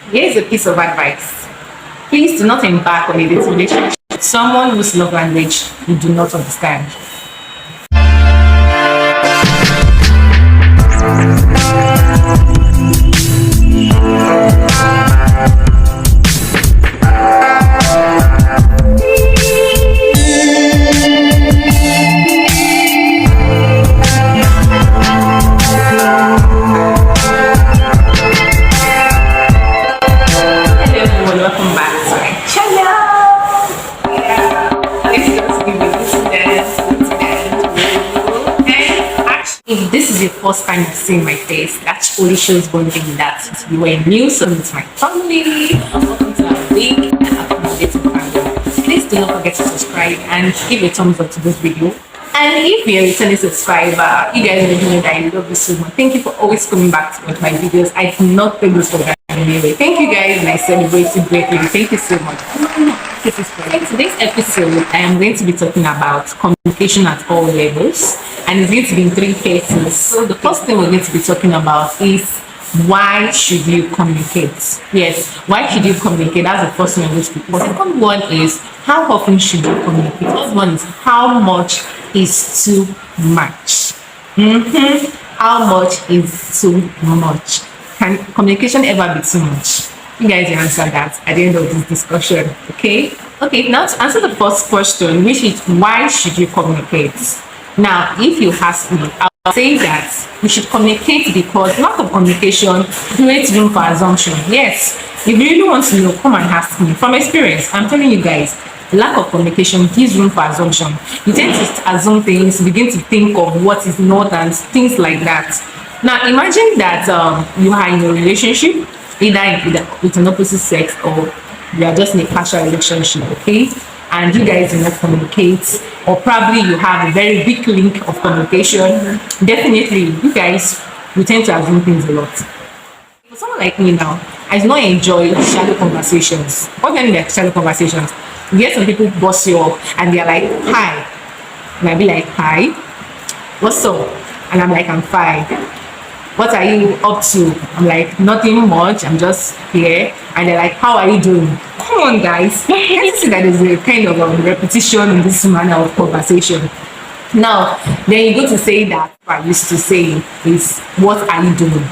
Here's a piece of advice. Please do not embark on a dating relationship with someone whose love language you do not understand. Hello everyone, welcome back to my channel. Yeah, let's just give it this and actually, if this is your first time you've seen my face, that only shows one thing, that you were new, so it's my family. Welcome to our week and accommodating family. Please do not forget to subscribe and give a thumbs up to this video. And if you're a returning subscriber, you guys already know that I love you so much. Thank you for always coming back to watch my videos. I cannot take this for granted anyway. Thank you guys, and I celebrate you greatly. Thank you so much. In today's episode, I am going to be talking about communication at all levels, and it's going to be in three phases. So the first thing we're going to be talking about is why should you communicate? Yes, why should you communicate? That's the first thing I'm going to be. The second one is how often should you communicate? The third one is how much is too much. How much is too much? Can communication ever be too much? You guys will answer that at the end of this discussion. Okay, now to answer the first question, which is why should you communicate? Now, if you ask me, I'll say that we should communicate because lack of communication creates room for assumption. Yes, if you really want to know, come and ask me. From experience, I'm telling you guys, lack of communication gives room for assumption. You tend to assume things, begin to think of what is not and things like that. Now, imagine that you are in a relationship, either with an opposite sex or you are just in a casual relationship, okay? And you guys do not communicate, or probably you have a very weak link of communication. Definitely, you guys will tend to assume things a lot. For someone like me now, I do not enjoy shallow conversations. What do I mean by shallow conversations? You get some people boss you up and they're like, hi. And I'll be like, hi, what's up? And I'm like, I'm fine. What are you up to? I'm like, nothing much, I'm just here. And they're like, how are you doing? Come on, guys. Can't you see that there's a kind of repetition in this manner of conversation? Now, then you go to say that I used to say is, what are you doing?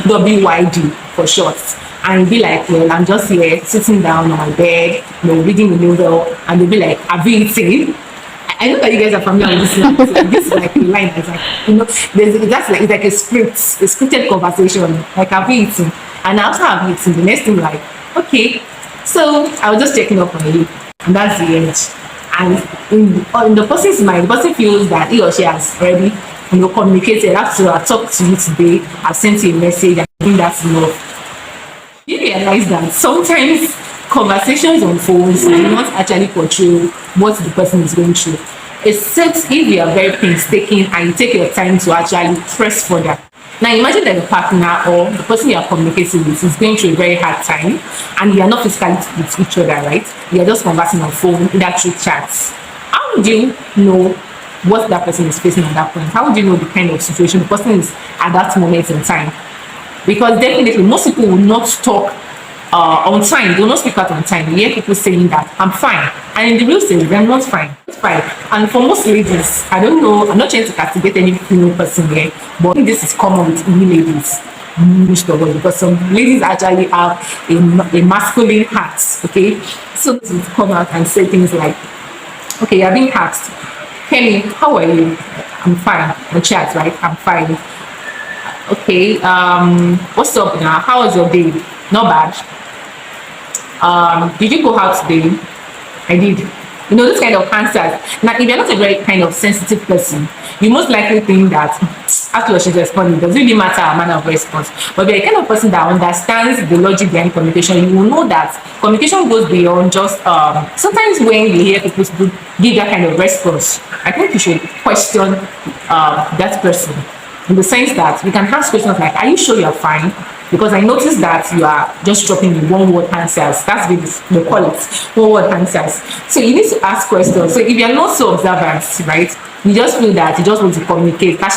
WYD for short. And you'll be like, well, I'm just here sitting down on my bed, reading the novel, and they'll be like, have you eaten? I know that you guys are familiar with this line. So this is like a line that's like, it's like a scripted conversation. Like, have you eaten? And after I've eaten, the next thing like, okay, so I was just checking up on you, and that's the end. And in the person's mind, the person feels that he or she has already, communicated. After I talked to you today, I've sent you a message, I think that's enough. You realize that sometimes conversations on phones do not actually portray what the person is going through, except if you are very painstaking and you take your time to actually press further. Now imagine that the partner or the person you are communicating with is going through a very hard time and you are not physically with each other, right? You are just conversing on phone, either through chats. How would you know what that person is facing at that point? How would you know the kind of situation the person is at that moment in time? Because definitely most people will not talk on time. They will not speak out on time. You hear people saying that I'm fine, and in the real sense they're not fine. It's fine. And for most ladies, I don't know, I'm not trying to castigate any female person here, but I think this is common with many ladies most of all, because some ladies actually have a masculine heart. Okay, so to come out and say things like, okay, you're being asked, Kenny, how are you? I'm fine. On chat, right? I'm fine. Okay, what's up now? How was your day? Not bad. Did you go out today? I did. This kind of answers. Now, if you're not a very kind of sensitive person, you most likely think that after she's responding, it doesn't really matter our manner of response. But if you're a kind of person that understands the logic behind communication, you will know that communication goes beyond just sometimes when you hear people give that kind of response, I think you should question that person. In the sense that we can ask questions like, are you sure you're fine? Because I noticed that you are just dropping the one-word answers. That's what they call it, one-word answers. So you need to ask questions. So if you're not so observant, right, you just feel that you just want to communicate, that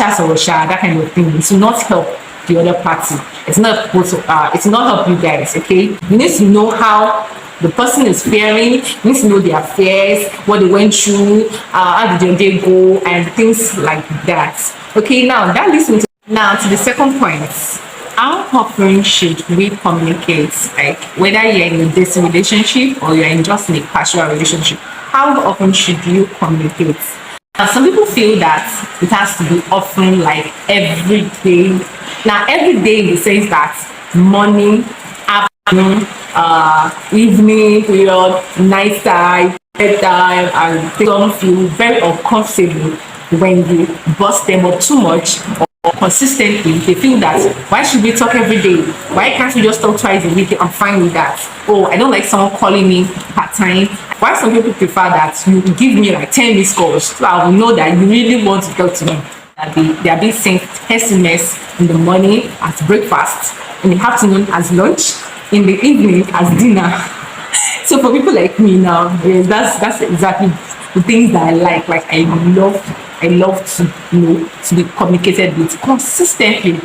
kind of thing. It will not help. the other party. It's not help you guys. Okay, you need to know how the person is faring. You need to know their fears, what they went through, how did your day go, and things like that. Okay, now that leads me to the second point. How often should we communicate? Like whether you're in a dating relationship or you're in just in a casual relationship, how often should you communicate? Now, some people feel that it has to be often, like every day. Now, every day in the sense that morning, afternoon, evening period, night time, bedtime, and they don't feel very uncomfortable when you bust them up too much or consistently. They feel that why should we talk every day? Why can't we just talk twice a week? I'm fine with that. Oh, I don't like someone calling me part time. Why some people prefer that you give me like 10 missed calls so I will know that you really want to talk to me. That they are being sent SMS in the morning as breakfast, in the afternoon as lunch, in the evening as dinner. So for people like me now, yes, that's exactly the things that I like. Like I love to be communicated with consistently.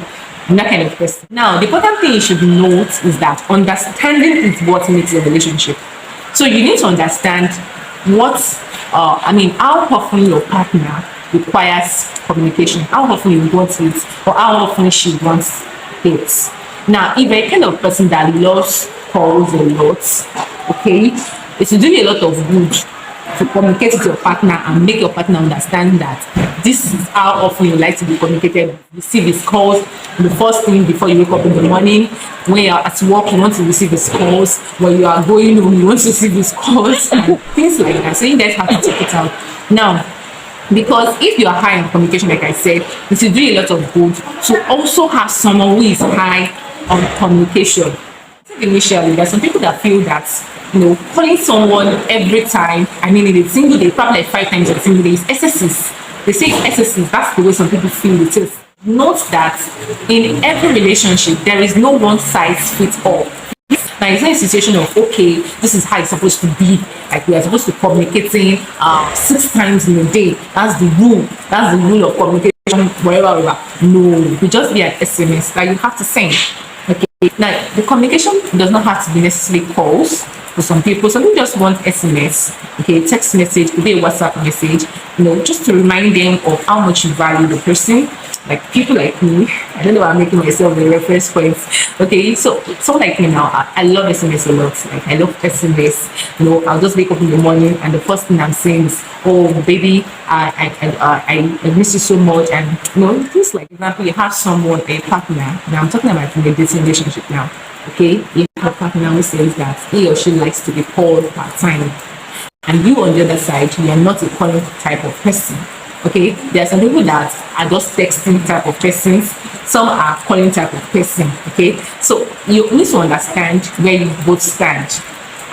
I'm that kind of person. Now, the important thing you should note is that understanding is what makes a relationship. So you need to understand how often your partner requires communication, how often you want it, or how often she wants it. Now, if you're a kind of person that loves calls a lot, okay, it will do you a lot of good to communicate with your partner and make your partner understand that this is how often you like to be communicated. Receive his calls the first thing before you wake up in the morning. When you're at work, you want to receive his calls. When you are going home, you want to receive his calls and things like that. So you guys have to check it out. Now, because if you are high on communication, like I said, it will do a lot of good to also have someone who is high on communication. Initially, there's some people that feel that calling someone every time, in a single day, probably like 5 times in a single day, is excesses. They say excesses. That's the way some people feel it is. Note that in every relationship, there is no one size fits all. Now, it's not a situation of, okay, this is how it's supposed to be. Like, we are supposed to be communicating 6 times in a day. That's the rule. That's the rule of communication, wherever. No, you just be an SMS that you have to send. Okay. Now, the communication does not have to be necessarily calls. For some people just want SMS, okay, text message, could be a WhatsApp message, just to remind them of how much you value the person. Like people like me, I don't know why I'm making myself the reference point. Okay, so someone like me now, I love SMS a lot. Like I love SMS. I'll just wake up in the morning and the first thing I'm saying is, "Oh, baby, I miss you so much." And things like, for example, you have someone, a partner. Now I'm talking about in a dating relationship now. Okay, you have a partner who says that he or she likes to be called part time, and you on the other side, you are not a calling type of person. Okay, there are some people that are just texting type of persons. Some are calling type of person. Okay, so you need to understand where you both stand,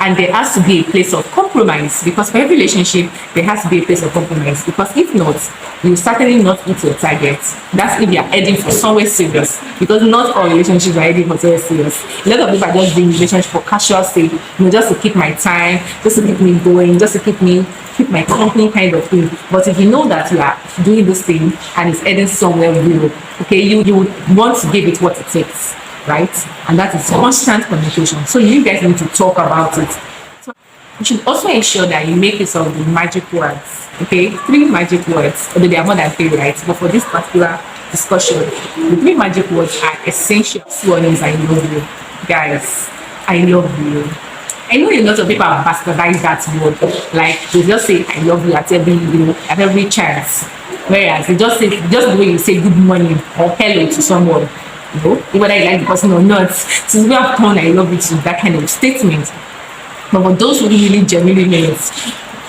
and there has to be a place of compromise, because for every relationship there has to be a place of compromise, because if not, you certainly not hit your target. That's if you are heading for somewhere serious, because not all relationships are heading for somewhere serious. A lot of people are just doing relationships for casual sake, just to keep my time, just to keep me going, just to keep my company kind of thing. But if you know that you are doing this thing and it's heading somewhere real, okay, you would want to give it what it takes, right? And that is constant communication. So you guys need to talk about it. So you should also ensure that you make use of the magic words. Okay, 3 magic words, although there are more than 3, right? But for this particular discussion, the 3 magic words are essential. One is I love you. Guys, I love you. I know a lot of people have bastardized that word. Like they just say I love you at every chance. Whereas they just the way you say good morning or hello to someone, whether you like the person or not, since we have turned I love you to that kind of statement. But for those who really genuinely mean it,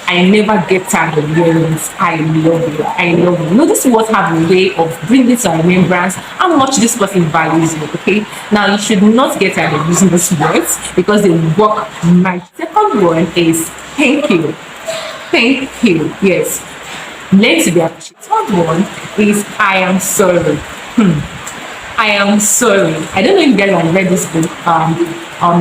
I never get tired of hearing this. I love you. I love you. This is what have a way of bringing to remembrance how much this person values you. Okay. Now you should not get tired of using these words because they work. My second one is thank you. Thank you. Yes. Learn to be appreciated. Third one is I am sorry. I am sorry. I don't know if you guys have read this book.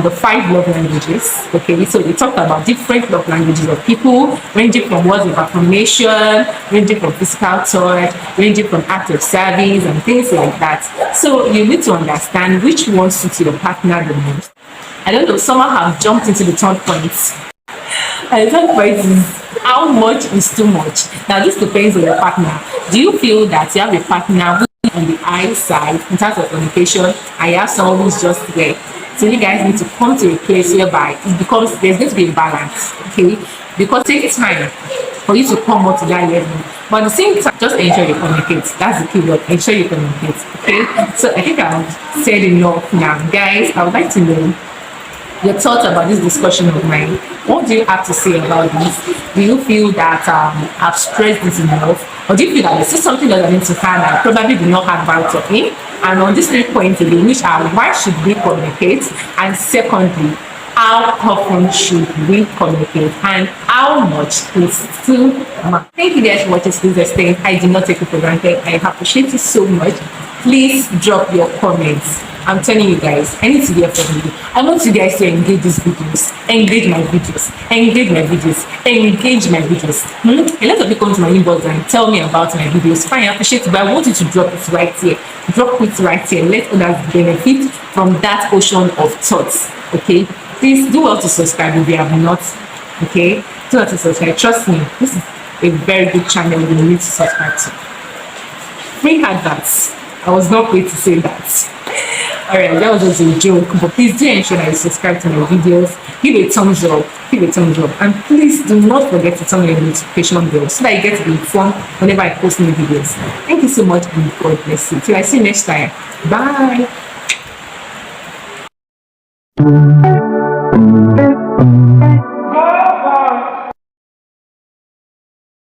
the 5 love languages. Okay, so we talked about different love languages of people, ranging from words of affirmation, ranging from physical touch, ranging from acts of service and things like that. So you need to understand which one suits your partner the most. I don't know, someone have jumped into the third point. And the third point is how much is too much. Now this depends on your partner. Do you feel that you have a partner who is on the high side in terms of communication, and you have someone who's just there? So you guys need to come to a place whereby it becomes, there's going to be a balance, okay? Because it takes time for you to come up to that level. But at the same time, just ensure you communicate. That's the key word. Ensure you communicate. Okay. So I think I've said enough now. Guys, I would like to know your thoughts about this discussion of mine. What do you have to say about this? Do you feel that I've stressed this enough? Or do you feel that there's still something that I need to find that I probably do not have out of me? And on these 3 points again, which are why should we communicate? And secondly, how often should we communicate? And how much is too much? Thank you guys for watching this extent. I do not take it for granted. I appreciate it so much. Please drop your comments. I'm telling you guys, I need to hear from you. I want you guys to engage these videos, engage my videos, engage my videos, engage my videos. A lot of people come to my inbox and tell me about my videos. Fine, I appreciate it, but I want you to drop it right here. Drop it right here. Let others benefit from that ocean of thoughts. Okay? Please do well to subscribe if you have not. Okay? Do well to subscribe. Trust me, this is a very good channel you need to subscribe to. Free adverts. I was not going to say that. Alright, that was just a joke, but please do ensure that you subscribe to my videos, give a thumbs up, and please do not forget to turn on your notification bell so that you get to be informed whenever I post new videos. Thank you so much and God bless you. Till I see you next time. Bye.